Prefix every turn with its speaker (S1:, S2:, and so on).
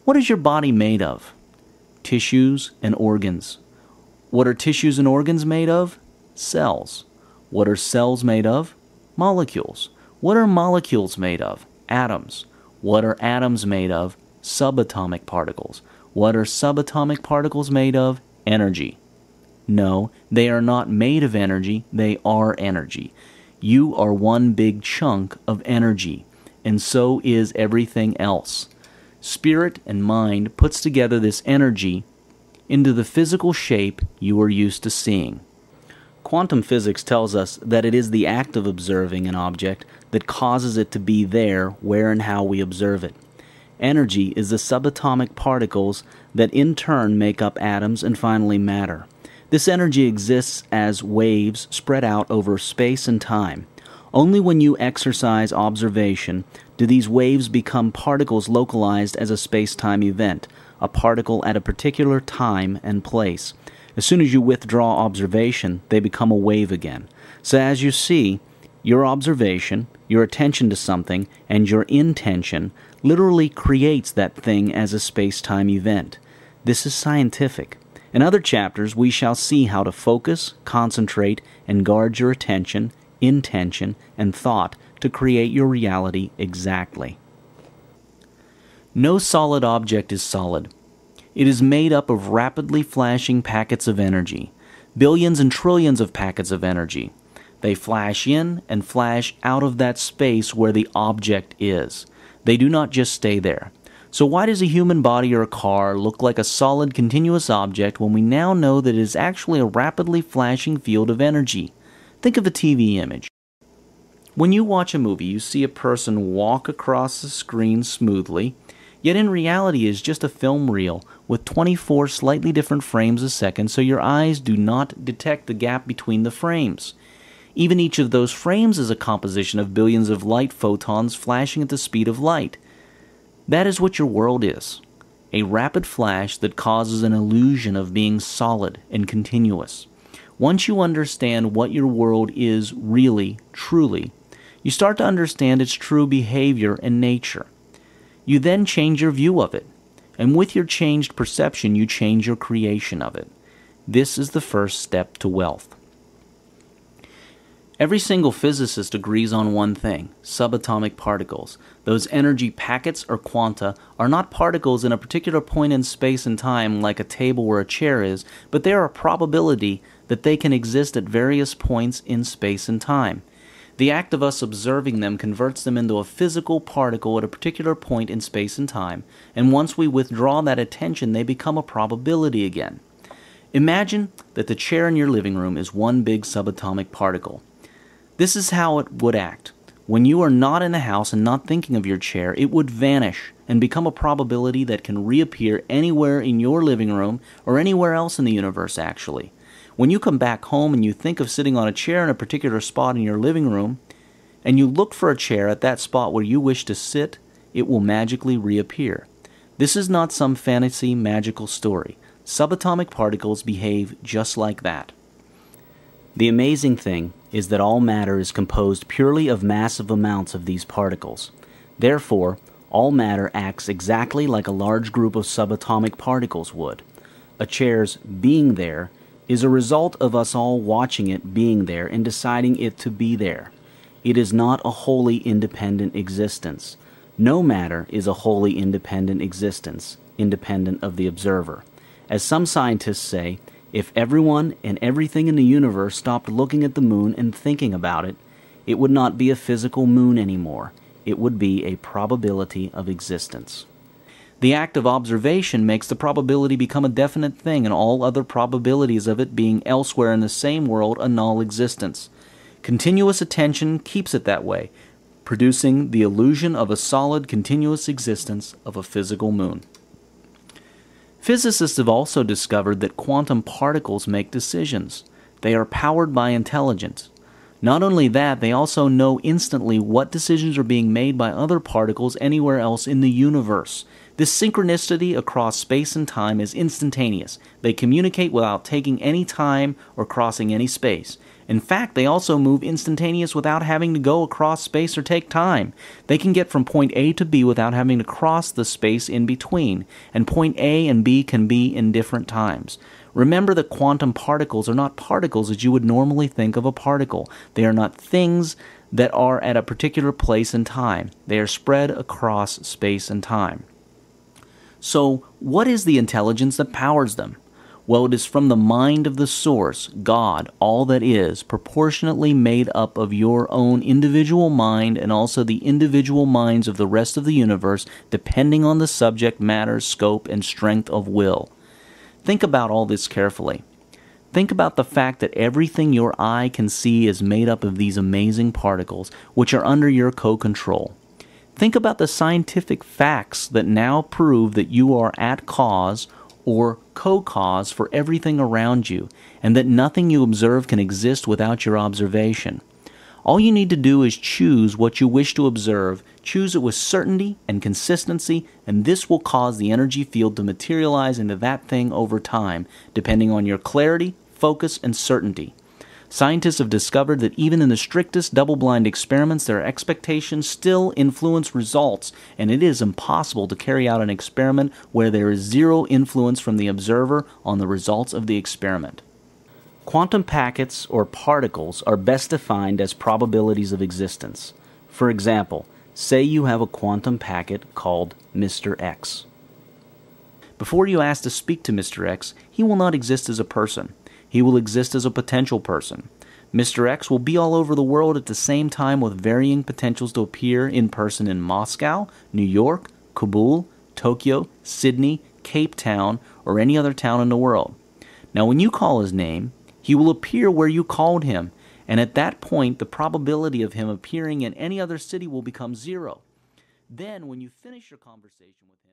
S1: What is your body made of? Tissues and organs. What are tissues and organs made of? Cells. What are cells made of? Molecules. What are molecules made of? Atoms. What are atoms made of? Subatomic particles. What are subatomic particles made of? Energy. No, they are not made of energy, they are energy. You are one big chunk of energy, and so is everything else. Spirit and mind puts together this energy into the physical shape you are used to seeing. Quantum physics tells us that it is the act of observing an object that causes it to be there where and how we observe it. Energy is the subatomic particles that in turn make up atoms and finally matter. This energy exists as waves spread out over space and time. Only when you exercise observation do these waves become particles localized as a space-time event, a particle at a particular time and place. As soon as you withdraw observation, they become a wave again. So as you see, your observation, your attention to something, and your intention literally creates that thing as a space-time event. This is scientific. In other chapters, we shall see how to focus, concentrate, and guard your attention, intention, and thought to create your reality exactly. No solid object is solid. It is made up of rapidly flashing packets of energy, billions and trillions of packets of energy. They flash in and flash out of that space where the object is. They do not just stay there. So why does a human body or a car look like a solid continuous object when we now know that it is actually a rapidly flashing field of energy? Think of a TV image. When you watch a movie, you see a person walk across the screen smoothly, yet in reality it is just a film reel with 24 slightly different frames a second, so your eyes do not detect the gap between the frames. Even each of those frames is a composition of billions of light photons flashing at the speed of light. That is what your world is, a rapid flash that causes an illusion of being solid and continuous. Once you understand what your world is really, truly, you start to understand its true behavior and nature. You then change your view of it, and with your changed perception, you change your creation of it. This is the first step to wealth. Every single physicist agrees on one thing: subatomic particles. Those energy packets or quanta are not particles in a particular point in space and time like a table or a chair is, but they are a probability that they can exist at various points in space and time. The act of us observing them converts them into a physical particle at a particular point in space and time, and once we withdraw that attention, they become a probability again. Imagine that the chair in your living room is one big subatomic particle. This is how it would act. When you are not in the house and not thinking of your chair, it would vanish and become a probability that can reappear anywhere in your living room or anywhere else in the universe, actually. When you come back home and you think of sitting on a chair in a particular spot in your living room, and you look for a chair at that spot where you wish to sit, it will magically reappear. This is not some fantasy magical story. Subatomic particles behave just like that. The amazing thing is that all matter is composed purely of massive amounts of these particles. Therefore, all matter acts exactly like a large group of subatomic particles would. A chair's being there is a result of us all watching it being there and deciding it to be there. It is not a wholly independent existence. No matter is a wholly independent existence, independent of the observer. As some scientists say, if everyone and everything in the universe stopped looking at the moon and thinking about it, it would not be a physical moon anymore. It would be a probability of existence. The act of observation makes the probability become a definite thing, and all other probabilities of it being elsewhere in the same world a null existence. Continuous attention keeps it that way, producing the illusion of a solid, continuous existence of a physical moon. Physicists have also discovered that quantum particles make decisions. They are powered by intelligence. Not only that, they also know instantly what decisions are being made by other particles anywhere else in the universe. This synchronicity across space and time is instantaneous. They communicate without taking any time or crossing any space. In fact, they also move instantaneous without having to go across space or take time. They can get from point A to B without having to cross the space in between, and point A and B can be in different times. Remember that quantum particles are not particles as you would normally think of a particle. They are not things that are at a particular place and time. They are spread across space and time. So, what is the intelligence that powers them? Well, it is from the mind of the source, God, all that is, proportionately made up of your own individual mind and also the individual minds of the rest of the universe, depending on the subject matter, scope, and strength of will. Think about all this carefully. Think about the fact that everything your eye can see is made up of these amazing particles, which are under your co-control. Think about the scientific facts that now prove that you are at cause or co-cause for everything around you, and that nothing you observe can exist without your observation. All you need to do is choose what you wish to observe, choose it with certainty and consistency, and this will cause the energy field to materialize into that thing over time, depending on your clarity, focus, and certainty. Scientists have discovered that even in the strictest double-blind experiments, their expectations still influence results, and it is impossible to carry out an experiment where there is zero influence from the observer on the results of the experiment. Quantum packets, or particles, are best defined as probabilities of existence. For example, say you have a quantum packet called Mr. X. Before you ask to speak to Mr. X, he will not exist as a person. He will exist as a potential person. Mr. X will be all over the world at the same time with varying potentials to appear in person in Moscow, New York, Kabul, Tokyo, Sydney, Cape Town, or any other town in the world. Now when you call his name, he will appear where you called him, and at that point the probability of him appearing in any other city will become zero. Then when you finish your conversation with him,